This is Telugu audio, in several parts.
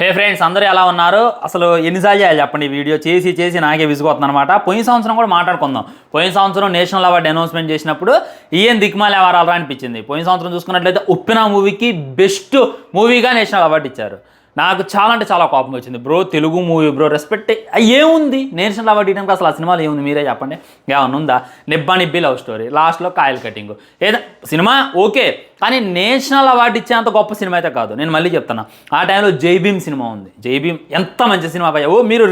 హే ఫ్రెండ్స్, అందరూ ఎలా ఉన్నారు? అసలు ఎన్నిసార్లు చేయాలి చెప్పండి? వీడియో చేసి చేసి నాకే విసుగుతుంది అనమాట. పోయిన సంవత్సరం కూడా మాట్లాడుకుందాం. పోయిన సంవత్సరం నేషనల్ అవార్డు అనౌన్స్మెంట్ చేసినప్పుడు ఈయన దిక్మాల ఎవరాలరా అనిపించింది. పోయిన సంవత్సరం చూసుకున్నట్లయితే ఉప్పిన మూవీకి బెస్ట్ మూవీగా నేషనల్ అవార్డు ఇచ్చారు. నాకు చాలా అంటే చాలా కోపం వచ్చింది. Bro, Telugu movie bro, respect ఏముంది నేషనల్ అవార్డు ఇవ్వడానికి? అసలు ఆ సినిమాలో ఏముంది మీరే చెప్పండి. ఏమన్నా ఉందా? నిబ్బా నిబ్బి లవ్ స్టోరీ, లాస్ట్లో కాయల్ కటింగ్. ఏదో సినిమా ఓకే, కానీ నేషనల్ అవార్డు ఇచ్చేంత గొప్ప సినిమా అయితే కాదు. నేను మళ్ళీ చెప్తాను, ఆ టైంలో జై భీమ్ సినిమా ఉంది. జై భీమ్ ఎంత మంచి సినిమా భయ్య. మీరు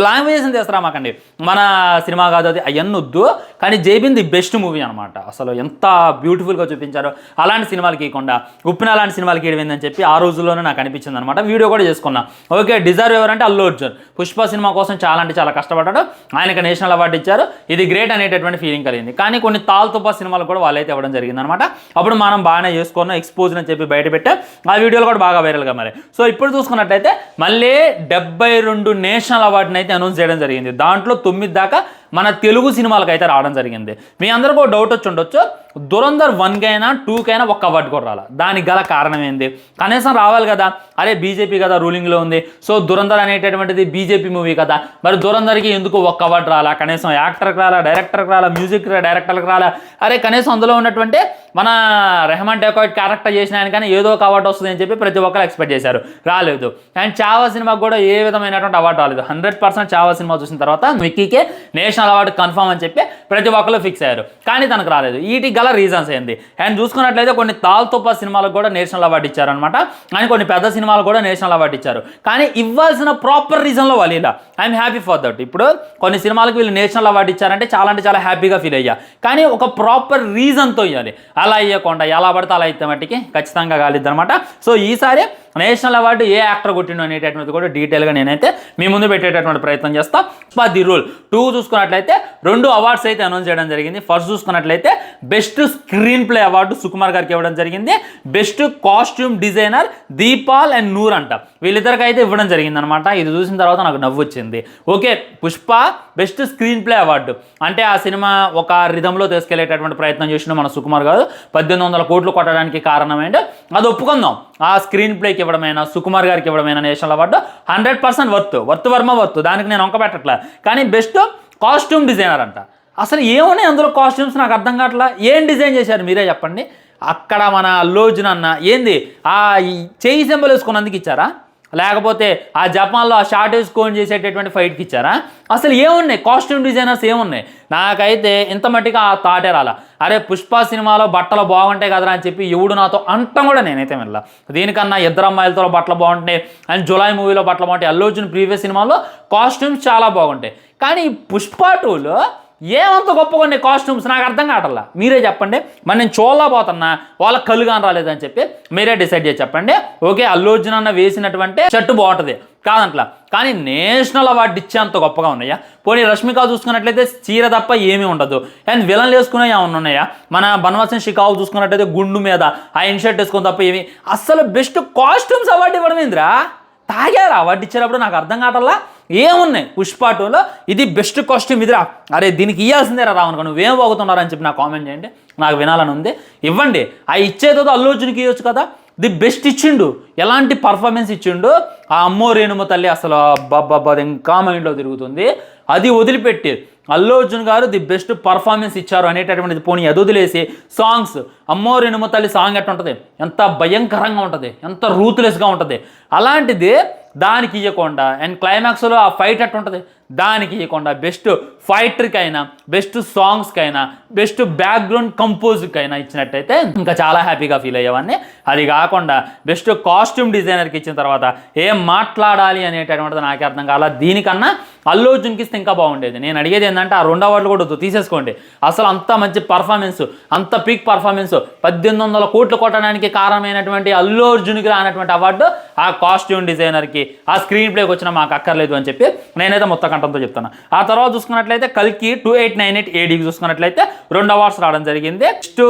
లాంగ్వేజెస్ చేస్తారా మాకండి, మన సినిమా కాదు అది, అవన్నీ వద్దు. కానీ జై భీమ్ ది బెస్ట్ మూవీ అనమాట. అసలు ఎంత బ్యూటిఫుల్గా చూపించారో. అలాంటి సినిమాలకి ఇవ్వకుండా ఉప్పిన అలాంటి సినిమాలకి ఇవ్వదని చెప్పి ఆ రోజుల్లోనే నాకు అనిపించింది అనమాట. వీడియో కూడా చేసుకున్నా. ఓకే, డిజర్వ్ ఎవరంటే అల్లు అర్జున్. పుష్ప సినిమా కోసం చాలా అంటే చాలా కష్టపడ్డాడు. ఆయనకి నేషనల్ అవార్డు ఇచ్చారు. ఇది గ్రేట్ అనేటటువంటి ఫీలింగ్ కలిగింది. కానీ కొన్ని తాల్తుపా సినిమాలు కూడా వాళ్ళైతే ఇవ్వడం జరిగింది అనమాట. అప్పుడు మనం బాగానే చేసుకున్నాం, ఎక్స్పోజ్ అని చెప్పి బయట పెట్టాం. ఆ వీడియోలు కూడా బాగా వైరల్గా మరి. సో ఇప్పుడు చూసుకున్నట్లయితే మళ్ళీ 72 నేషనల్ అవార్డుని అయితే అనౌన్స్ చేయడం జరిగింది. దాంట్లో 9 దాకా మన తెలుగు సినిమాలకు అయితే రావడం జరిగింది. మీ అందరికీ ఒక డౌట్ వచ్చి ఉండొచ్చు, దురంధర్ 1కైనా 2కైనా ఒక్క అవార్డు కూడా రాలా. దానికి గల కారణం ఏంది? కనీసం రావాలి కదా. అరే బీజేపీ కదా రూలింగ్లో ఉంది, సో దురంధర్ అనేటటువంటిది బీజేపీ మూవీ కదా, మరి దురంధర్కి ఎందుకు ఒక్క అవార్డు రాలా? కనీసం యాక్టర్కి రాలా, డైరెక్టర్కి రాలా, మ్యూజిక్ డైరెక్టర్కి రాలా. అరే కనీసం అందులో ఉన్నటువంటి మన రెహమాన్ డెకాయిట్ క్యారెక్టర్ చేసిన ఆయన కానీ ఏదో ఒక అవార్డు వస్తుంది అని చెప్పి ప్రతి ఒక్కరు ఎక్స్పెక్ట్ చేశారు. రాలేదు. అండ్ చావా సినిమాకి కూడా ఏ విధమైనటువంటి అవార్డు రాలేదు. 100% చావా సినిమా చూసిన తర్వాత విక్కీకే నేషనల్ అవార్డు కన్ఫర్మ్ అని చెప్పి ప్రతి ఒక్కరు ఫిక్స్ అయ్యారు. కానీ తనకు రాలేదు. వీటికి గల రీజన్స్ ఏంది? అండ్ చూసుకున్నట్లయితే కొన్ని తాల్తోపా సినిమాలకు కూడా నేషనల్ అవార్డు ఇచ్చారనమాట. అండ్ కొన్ని పెద్ద సినిమాలు కూడా నేషనల్ అవార్డు ఇచ్చారు. కానీ ఇవ్వాల్సిన ప్రాపర్ రీజన్లో వాళ్ళు ఇలా. I'm happy for that. ఇప్పుడు కొన్ని సినిమాలకు వీళ్ళు నేషనల్ అవార్డు ఇచ్చారంటే చాలా అంటే చాలా హ్యాపీగా ఫీల్ అయ్యా. కానీ ఒక ప్రాపర్ రీజన్తో ఇవ్వాలి. అలా ఇవ్వకుండా ఎలా పడితే అలా అయితే మట్టికి ఖచ్చితంగా కాలిద్ది అనమాట. సో ఈసారి నేషనల్ అవార్డు ఏ యాక్టర్ కొట్టిండు అనేటటువంటిది కూడా డీటెయిల్గా నేనైతే మీ ముందు పెట్టేటటువంటి ప్రయత్నం చేస్తా. ది రూల్ 2 చూసుకున్నట్లయితే 2 అవార్డ్స్ అయితే అనౌన్స్ చేయడం జరిగింది. ఫస్ట్ చూసుకున్నట్లయితే best screen play award Sukumar గారికి ఇవ్వడం జరిగింది. Best costume designer Deepal and Noor అంట, వీళ్ళిద్దరికి అయితే ఇవ్వడం జరిగింది అనమాట. ఇది చూసిన తర్వాత నాకు నవ్వు వచ్చింది. Okay, Pushpa best screen play award అంటే ఆ సినిమా ఒక రిధంలో తీసుకెళ్లేటటువంటి ప్రయత్నం చేసిన మన సుకుమార్ గారు 1800 కోట్లు కొట్టడానికి కారణం ఏంటో అది ఒప్పుకుందాం. ఆ స్క్రీన్ ప్లేకి ఇవ్వడమైనా సుకుమార్ గారికి ఇవ్వడమైనా నేషనల్ అవార్డు 100% వర్త్. దానికి నేను వంక పెట్టట్లే. కానీ బెస్ట్ కాస్ట్యూమ్ డిజైనర్ అంట. అసలు ఏమున్నాయి అందులో కాస్ట్యూమ్స్ నాకు అర్థం కావట్లా. ఏం డిజైన్ చేశారు మీరే చెప్పండి. అక్కడ మన అల్లు అర్జున్ అన్న ఏంది ఆ చేయి సింబల్ వేసుకున్నందుకు ఇచ్చారా, లేకపోతే ఆ జపాన్లో ఆ షార్ట్ వేసుకొని చేసేటటువంటి ఫైట్కి ఇచ్చారా? అసలు ఏమున్నాయి కాస్ట్యూమ్ డిజైనర్స్ ఏమున్నాయి? నాకైతే ఇంత మట్టిగా ఆ థాటే రాలా. అరే పుష్ప సినిమాలో బట్టలు బాగుంటాయి కదరా అని చెప్పి ఎవడు నాతో అంటం కూడా నేనైతే వెళ్ళా. దీనికన్నా ఇద్దరు అమ్మాయిలతో బట్టలు బాగుంటాయి అండ్ జులై మూవీలో బట్టలు బాగుంటాయి. అల్లు అర్జున్ ప్రీవియస్ సినిమాలో కాస్ట్యూమ్స్ చాలా బాగుంటాయి. కానీ పుష్ప 2లో ఏమంత గొప్పగా ఉన్నాయి కాస్ట్యూమ్స్ నాకు అర్థం కావట్లా. మీరే చెప్పండి. మరి నేను చూడలేకపోతున్నా, వాళ్ళకి కళ్ళు కాని రాలేదని చెప్పి మీరే డిసైడ్ చేసి చెప్పండి. ఓకే, అల్లు అర్జున్ అన్న వేసినటువంటి షర్టు బాగుంటుంది కాదంట్లా, కానీ నేషనల్ అవార్డు ఇచ్చేంత గొప్పగా ఉన్నాయా? పోనీ రష్మిక చూసుకున్నట్లయితే చీర తప్ప ఏమీ ఉండదు. అండ్ విలన్లు వేసుకునే ఏమన్నా ఉన్నాయా? మన బన్వాసన్ షికావు చూసుకున్నట్లయితే గుండు మీద ఆ ఇన్షర్ట్ వేసుకుని తప్ప ఏమి. అసలు బెస్ట్ కాస్ట్యూమ్స్ అవార్డు ఇవ్వడం ఏందిరా? తాగారా అవార్డు ఇచ్చేటప్పుడు? నాకు అర్థం కావట్లా. ఏమున్నాయి పుష్ప 2లో ఇది బెస్ట్ కాస్ట్యూమ్ ఇదిరా, అరే దీనికి ఇవ్వాల్సిందేరా రావనుకో, నువ్వేం పోగుతున్నారని చెప్పి నాకు కామెంట్ చేయండి, నాకు వినాలని ఉంది. ఇవ్వండి. ఆ ఇచ్చేదో అల్లు అర్జున్కి ఇవ్వచ్చు కదా. ది బెస్ట్ ఇచ్చిండు, ఎలాంటి పర్ఫార్మెన్స్ ఇచ్చిండు. ఆ అమ్మో రేణుమ తల్లి అసలు అబ్బబ్బబ్బా ఇంకా మైండ్లో తిరుగుతుంది. అది వదిలిపెట్టి అల్లు అర్జున్ గారు ది బెస్ట్ పర్ఫార్మెన్స్ ఇచ్చారు అనేటటువంటిది పోనీ అది వదిలేసి సాంగ్స్, అమ్మో రేణుమ తల్లి సాంగ్ ఎట్లా ఉంటుంది, ఎంత భయంకరంగా ఉంటుంది, ఎంత రూత్లెస్గా ఉంటుంది. అలాంటిది దానికి ఇవ్వకుండా అండ్ క్లైమాక్స్లో ఆ ఫైట్ అట్టు ఉంటుంది, దానికి ఇవ్వకుండా బెస్ట్ ఫైటర్కైనా బెస్ట్ సాంగ్స్కైనా బెస్ట్ బ్యాక్గ్రౌండ్ కంపోజ్కైనా ఇచ్చినట్టయితే ఇంకా చాలా హ్యాపీగా ఫీల్ అయ్యేవాడిని. అది కాకుండా బెస్ట్ కాస్ట్యూమ్ డిజైనర్కి ఇచ్చిన తర్వాత ఏం మాట్లాడాలి అనేటటువంటిది నాకే అర్థం కాల. దీనికన్నా అల్లు అర్జున్కి ఇస్తే ఇంకా బాగుండేది. నేను అడిగేది ఏంటంటే ఆ 2 అవార్డులు కూడా తీసేసుకోండి. అసలు అంత మంచి పర్ఫార్మెన్స్, అంత పీక్ పర్ఫార్మెన్స్, 1800 కోట్లు కొట్టడానికి కారణమైనటువంటి అల్లు అర్జున్కి రానటువంటి అవార్డు ఆ కాస్ట్యూమ్ డిజైనర్కి, ఆ స్క్రీన్ ప్లేకి వచ్చినా మాకు అక్కర్లేదు అని చెప్పి నేనైతే మొత్తం కంటంతో చెప్తాను. ఆ తర్వాత చూసుకున్నట్లయితే కల్కి 2898 ADకి చూసుకున్నట్లయితే 2 అవార్డ్స్ రావడం జరిగింది. బెస్ట్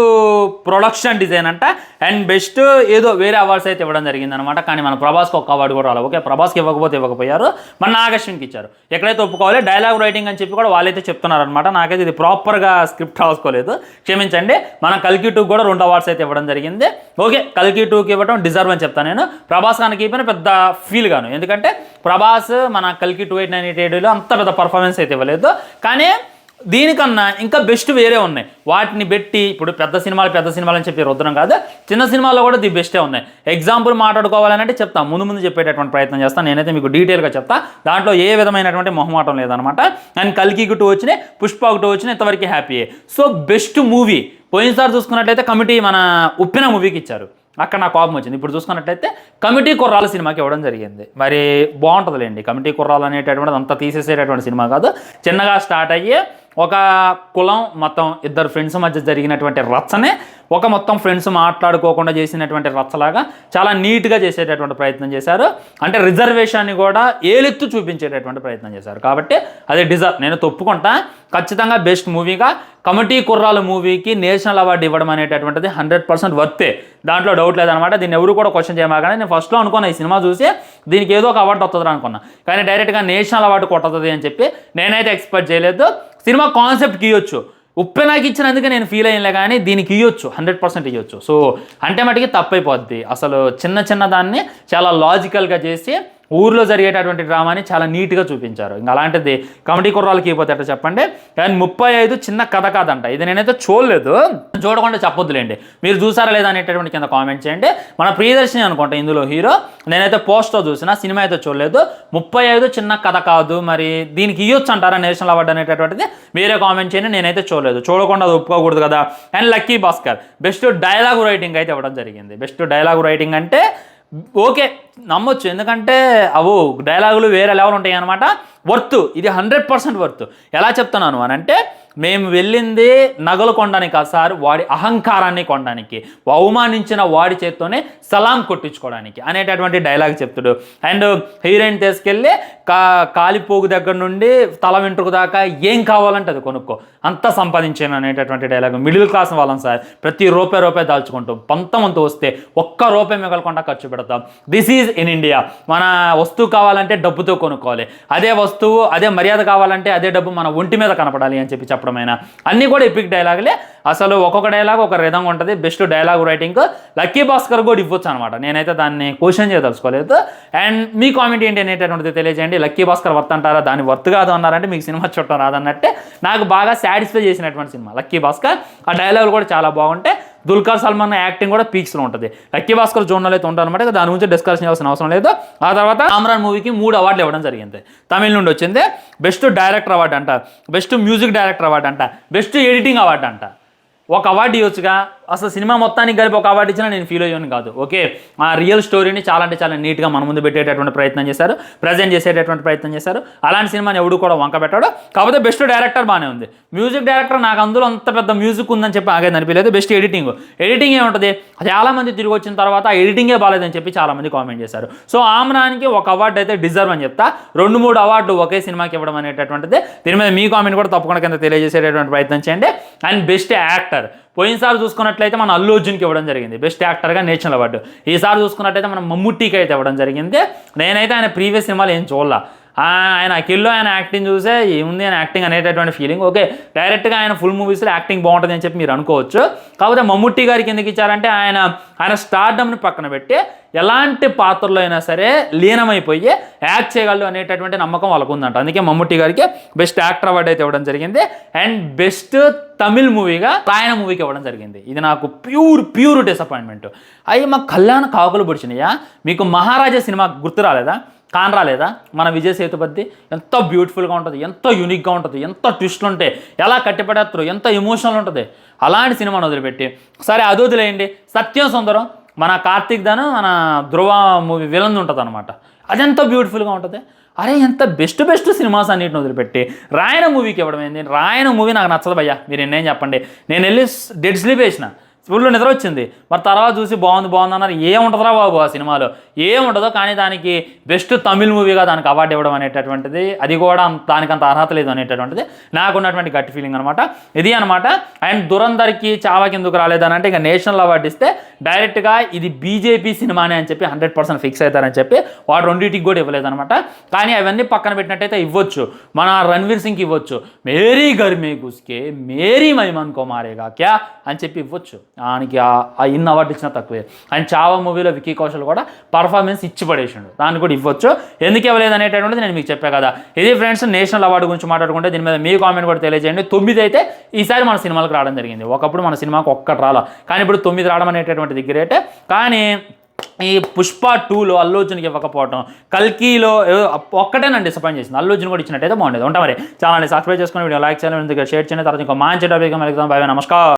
ప్రొడక్షన్ డిజైన్ అంట అండ్ బెస్ట్ ఏదో వేరే అవార్డ్స్ అయితే ఇవ్వడం జరిగింది అనమాట. కానీ మన ప్రభాస్కి ఒక అవార్డు కూడా రావాలి. ఓకే, ప్రభాస్కి ఇవ్వకపోయారు, మన నాగశ్విన్కి ఇచ్చారు. ఎక్కడైతే ఒప్పుకోవాలి డైలాగ్ రైటింగ్ అని చెప్పి కూడా వాళ్ళైతే చెప్తున్నారు అనమాట. నాకైతే ఇది ప్రాపర్గా స్క్రిప్ట్ రాసుకోలేదు, క్షమించండి. మన కల్కి 2 కూడా 2 అవార్డ్స్ అయితే ఇవ్వడం జరిగింది. ఓకే, కల్కి 2కి ఇవ్వడం డిజర్వ్ అని చెప్తాను నేను. ప్రభాస్ గానికి ఇవ్వని పెద్ద ఫీల్ గాను, ఎందుకంటే ప్రభాస్ మన కల్కి 2898లో అంత పెద్ద పర్ఫార్మెన్స్ అయితే ఇవ్వలేదు. కానీ దీనికన్నా ఇంకా బెస్ట్ వేరే ఉన్నాయి. వాటిని పెట్టి ఇప్పుడు పెద్ద సినిమాలు అని చెప్పి రుద్రం కాదు, చిన్న సినిమాల్లో కూడా ది బెస్టే ఉన్నాయి. ఎగ్జాంపుల్ మాట్లాడుకోవాలంటే చెప్తా, ముందు చెప్పేటటువంటి ప్రయత్నం చేస్తాను. నేనైతే మీకు డీటెయిల్గా చెప్తా, దాంట్లో ఏ విధమైనటువంటి మొహమాటం లేదనమాట. అండ్ కల్కి 2 వచ్చినాయి, పుష్ప 1 వచ్చినాయి, ఇంతవరకు హ్యాపీ. సో బెస్ట్ మూవీ పోయినసారి చూసుకున్నట్లయితే కమిటీ మన ఉప్పిన మూవీకి ఇచ్చారు, అక్కడ నాకు కోపం వచ్చింది. ఇప్పుడు చూసుకున్నట్లయితే కమిటీ కుర్రాల సినిమాకి ఇవ్వడం జరిగింది. మరి బాగుంటుందిలేండి, కమిటీ కుర్రాలు అనేటటువంటిది అంత తీసేసేటటువంటి సినిమా కాదు. చిన్నగా స్టార్ట్ అయ్యి ఒక కులం మొత్తం ఇద్దరు ఫ్రెండ్స్ మధ్య జరిగినటువంటి రచ్చనే ఒక మొత్తం ఫ్రెండ్స్ మాట్లాడుకోకుండా చేసినటువంటి రచ్చలాగా చాలా నీట్గా చేసేటటువంటి ప్రయత్నం చేశారు. అంటే రిజర్వేషన్ని కూడా ఏలెత్తు చూపించేటటువంటి ప్రయత్నం చేశారు. కాబట్టి అది డిజర్వ్, నేను తప్పుకుంటా. ఖచ్చితంగా బెస్ట్ మూవీగా కమిటీ కుర్రాల మూవీకి నేషనల్ అవార్డు ఇవ్వడం అనేటటువంటిది 100% వర్తే, దాంట్లో డౌట్ లేదనమాట. దీన్ని ఎవరు కూడా క్వశ్చన్ చేయమాగానే. నేను ఫస్ట్లో అనుకున్నా ఈ సినిమా చూసి దీనికి ఏదో ఒక అవార్డు వస్తుందని అనుకున్నా, కానీ డైరెక్ట్గా నేషనల్ అవార్డు కొట్టతుంది అని చెప్పి నేనైతే ఎక్స్పెక్ట్ చేయలేదు. సినిమా కాన్సెప్ట్కి ఇవ్వచ్చు, ఉప్పెనాకి ఇచ్చినందుకే నేను ఫీల్ అయ్యలే, కానీ దీనికి ఇవ్వచ్చు, 100% ఇవ్వచ్చు. సో అంటే మటుకి తప్పైపోద్ది. అసలు చిన్న దాన్ని చాలా లాజికల్గా చేసి ఊర్లో జరిగేటటువంటి డ్రామాని చాలా నీట్గా చూపించారు. ఇంకా అలాంటిది కమిటీ కుర్రాలకి ఇవ్వకపోతే ఎట్లా చెప్పండి. కానీ 35 చిన్న కథ కాదంట. ఇది నేనైతే చూడలేదు, చూడకుండా చెప్పొద్దులేండి. మీరు చూసారా లేదా అనేటటువంటి కింద కామెంట్ చేయండి. మన ప్రియదర్శిని అనుకుంటా ఇందులో హీరో, నేనైతే పోస్టర్ చూసిన, సినిమా అయితే చూడలేదు. 35 చిన్న కథ కాదు, మరి దీనికి ఇవ్వచ్చు అంటారా నేషనల్ అవార్డు అనేటటువంటిది మీరే కామెంట్ చేయండి. నేనైతే చూడలేదు, చూడకుండా అది ఒప్పుకోకూడదు కదా. And lucky Bhaskar best dialogue writing అయితే ఇవ్వడం జరిగింది. బెస్ట్ డైలాగ్ రైటింగ్ అంటే ఓకే, నమ్మొచ్చు, ఎందుకంటే అవు డైలాగులు వేరే లెవెల్ ఉంటాయి అనమాట. వర్త్, ఇది 100% వర్త్. ఎలా చెప్తున్నాను అని అంటే, మేము వెళ్ళింది నగలు కొనడానికి కాదు సార్, వాడి అహంకారాన్ని కొనడానికి, అవమానించిన వాడి చేత్తోనే సలాం కొట్టించుకోవడానికి అనేటటువంటి డైలాగ్ చెప్తాడు. అండ్ హీరోయిన్ తీసుకెళ్ళి కాలిపోగు దగ్గర నుండి తల వెంట్రుకు దాకా ఏం కావాలంటే అది కొనుక్కో, అంతా సంపాదించాను అనేటటువంటి డైలాగ్. మిడిల్ క్లాస్ వాళ్ళం సార్, ప్రతి రూపాయి దాల్చుకుంటాం, పంతమంతు వస్తే ఒక్క రూపాయి మిగలకుండా ఖర్చు పెడతాం. This is in India. మన వస్తువు కావాలంటే డబ్బుతో కొనుక్కోవాలి, అదే వస్తువు అదే మర్యాద కావాలంటే అదే డబ్బు మన ఒంటి మీద కనపడాలి అని చెప్పి చెప్పడమైనా అన్నీ కూడా ఎపిక్ డైలాగులే. అసలు ఒక్కొక్క డైలాగ్ ఒక విధంగా ఉంటుంది. Best dialogue writing lucky Bhaskar కూడా ఇవ్వచ్చు అనమాట. నేనైతే దాన్ని క్వశ్చన్ చేయదలుచుకోలేదు. అండ్ మీ కామెంట్ ఏంటి అనేటటువంటిది తెలియజేయండి. లక్కీ భాస్కర్ వర్త్ అంటారా, దాని వర్త్ కాదు అన్నారంటే మీకు సినిమా చూడటం రాదన్నట్టే. నాకు బాగా సాటిస్ఫై చేసినటువంటి సినిమా లక్కీ భాస్కర్. ఆ డైలాగులు కూడా చాలా బాగుంటాయి. దుల్కర్ సల్మాన్ యాక్టింగ్ కూడా పీక్స్లో ఉంటుంది. లక్కీ భాస్కర్ జోన్లో అయితే ఉంటారు అనమాట, దాని గురించి డిస్కషన్ చేయాల్సిన అవసరం లేదు. ఆ తర్వాత ఆమ్రాన్ మూవీకి 3 అవార్డులు ఇవ్వడం జరిగింది. తమిళ నుండి వచ్చింది. బెస్ట్ డైరెక్టర్ అవార్డు అంట, బెస్ట్ మ్యూజిక్ డైరెక్టర్ అవార్డు అంట, బెస్ట్ ఎడిటింగ్ అవార్డు అంట. ఒక అవార్డు ఇవ్వచ్చుగా, అసలు సినిమా మొత్తానికి కలిపి ఒక అవార్డు ఇచ్చినా నేను ఫీల్ అయ్యాను కాదు. ఓకే, ఆ రియల్ స్టోరీని చాలా అంటే చాలా నీట్గా మన ముందు పెట్టేటటువంటి ప్రయత్నం చేశారు, ప్రజెంట్ చేసేటటువంటి ప్రయత్నం చేశారు. అలాంటి సినిమాని ఎవడు కూడా వంక పెట్టాడు. కాకపోతే బెస్ట్ డైరెక్టర్ బాగానే ఉంది. మ్యూజిక్ డైరెక్టర్ నాకు అందులో అంత పెద్ద మ్యూజిక్ ఉందని చెప్పి ఆగేది అనిపించలేదు. బెస్ట్ ఎడిటింగ్ ఏముంటుంది, చాలామంది తిరిగి వచ్చిన తర్వాత ఎడిటింగే బాగాలేదని చెప్పి చాలామంది కామెంట్ చేశారు. సో ఆమ్రాన్కి ఒక అవార్డు అయితే డిజర్వ్ అని చెప్తా. 2-3 అవార్డు ఒకే సినిమాకి ఇవ్వడం అనేటటువంటిది, దీని మీద మీ కామెంట్ కూడా తప్పకుండా కింద తెలియజేసేటటువంటి ప్రయత్నం చేయండి. అండ్ బెస్ట్ యాక్టర్ పోయినసారి చూసుకున్నట్లయితే మన అల్లు అర్జున్కి ఇవ్వడం జరిగింది బెస్ట్ యాక్టర్గా నేషనల్ అవార్డు. ఈసారి చూసుకున్నట్లయితే మనం మమ్ముట్టికి అయితే ఇవ్వడం జరిగింది. నేనైతే ఆయన ప్రీవియస్ సినిమాలు ఏం చూడలా, ఆయన అఖిల్లో ఆయన యాక్టింగ్ చూసే ఏముంది ఆయన యాక్టింగ్ అనేటటువంటి ఫీలింగ్. ఓకే, డైరెక్ట్గా ఆయన ఫుల్ మూవీస్లో యాక్టింగ్ బాగుంటుంది అని చెప్పి మీరు అనుకోవచ్చు. కాకపోతే మమ్ముట్టి గారికి ఎందుకు ఇచ్చారంటే ఆయన స్టార్డమ్ని పక్కన పెట్టి ఎలాంటి పాత్రలో అయినా సరే లీనమైపోయి యాక్ట్ చేయగలరు అనేటటువంటి నమ్మకం వాళ్ళకు ఉందంట. అందుకే మమ్ముట్టి గారికి బెస్ట్ యాక్టర్ అవార్డు అయితే ఇవ్వడం జరిగింది. అండ్ బెస్ట్ తమిళ్ మూవీగా రాయణ మూవీకి ఇవ్వడం జరిగింది. ఇది నాకు ప్యూర్ డిసప్పాయింట్మెంట్. అవి మాకు కళ్యాణ కాకులు పొడిచినాయా. మీకు మహారాజా సినిమా గుర్తు రాలేదా, కాన్ రాలేదా? మన విజయ్ సేతుపతి ఎంతో బ్యూటిఫుల్గా ఉంటుంది, ఎంతో యూనిక్గా ఉంటుంది, ఎంతో ట్విస్ట్లు ఉంటాయి, ఎలా కట్టిపడేస్తారు, ఎంత ఎమోషనల్ ఉంటుంది. అలాంటి సినిమాను వదిలిపెట్టి సరే అది వదిలేయండి. సత్యం సుందరం మన కార్తీక్ దాను మన ధ్రువ మూవీ విలన్ ఉంటుంది అనమాట, అది ఎంతో బ్యూటిఫుల్గా ఉంటుంది. అరే ఎంత బెస్ట్ సినిమాస్ అన్నిటిని వదిలిపెట్టి రాయణ మూవీకి ఇవ్వడం ఏంది? రాయణ మూవీ నాకు నచ్చదు భయ్యా, మీరు ఎన్నేం చెప్పండి. నేను వెళ్ళి డెడ్ స్లీప్ వేసిన ఫుల్ నిద్ర వచ్చింది. మరి తర్వాత చూసి బాగుంది అన్నారు. ఏముంటుందిరా బాబు ఆ సినిమాలో, ఏముంటుందో. కానీ దానికి బెస్ట్ తమిళ్ మూవీగా దానికి అవార్డు ఇవ్వడం అనేటటువంటిది, అది కూడా దానికి అంత అర్హత లేదు అనేటటువంటిది నాకున్నటువంటి గట్టి ఫీలింగ్ అనమాట. ఇది అనమాట. అండ్ దురంధర్కి చావాకి ఎందుకు రాలేదని అంటే, ఇక నేషనల్ అవార్డు ఇస్తే డైరెక్ట్గా ఇది బీజేపీ సినిమానే అని చెప్పి 100% ఫిక్స్ అవుతారని చెప్పి వాడు రెండింటికి కూడా ఇవ్వలేదనమాట. కానీ అవన్నీ పక్కన పెట్టినట్టయితే ఇవ్వచ్చు, మన రణ్వీర్ సింగ్కి ఇవ్వచ్చు. మేరీ ఘర్ మే ఘుస్కే మేరీ మైమన్ కో మారేగా క్యా అని చెప్పి ఇవ్వచ్చు. ఆయనకి ఆ ఇన్ అవార్డు ఇచ్చినా తక్కువే. అండ్ చావా మూవీలో విక్కీ కౌశల్ కూడా పర్ఫార్మెన్స్ ఇచ్చి పడేసిండు, దాన్ని కూడా ఇవ్వచ్చు. ఎందుకు ఇవ్వలేదు అనేటటువంటిది నేను మీకు చెప్పా కదా. ఇది ఫ్రెండ్స్ నేషనల్ అవార్డు గురించి మాట్లాడుకుంటే దీని మీద మీ కామెంట్ కూడా తెలియజేయండి. 9 అయితే ఈసారి మన సినిమాలకు రావడం జరిగింది. ఒకప్పుడు మన సినిమాకు ఒక్కటి రాలా, కానీ ఇప్పుడు 9 రావడం అనేటటువంటిది గ్రేటే. కానీ ఈ పుష్ప 2లో అల్లు అర్జున్కి ఇవ్వకపోవడం, కల్కిలో ఒక్కటే నన్ను డిసప్పాయింట్ చేసింది. అల్లు అర్జున్ కూడా ఇచ్చినట్టయితే బాగుండేది. ఉంటా మరి ఛానల్ని సబ్స్క్రైబ్ చేసుకుని వీడియో లైక్ చేయాలి, షేర్ చేయండి. తర్వాత ఇంకో మంచి టాపిక్ వెళ్తాం. బాయ్, నమస్కారం.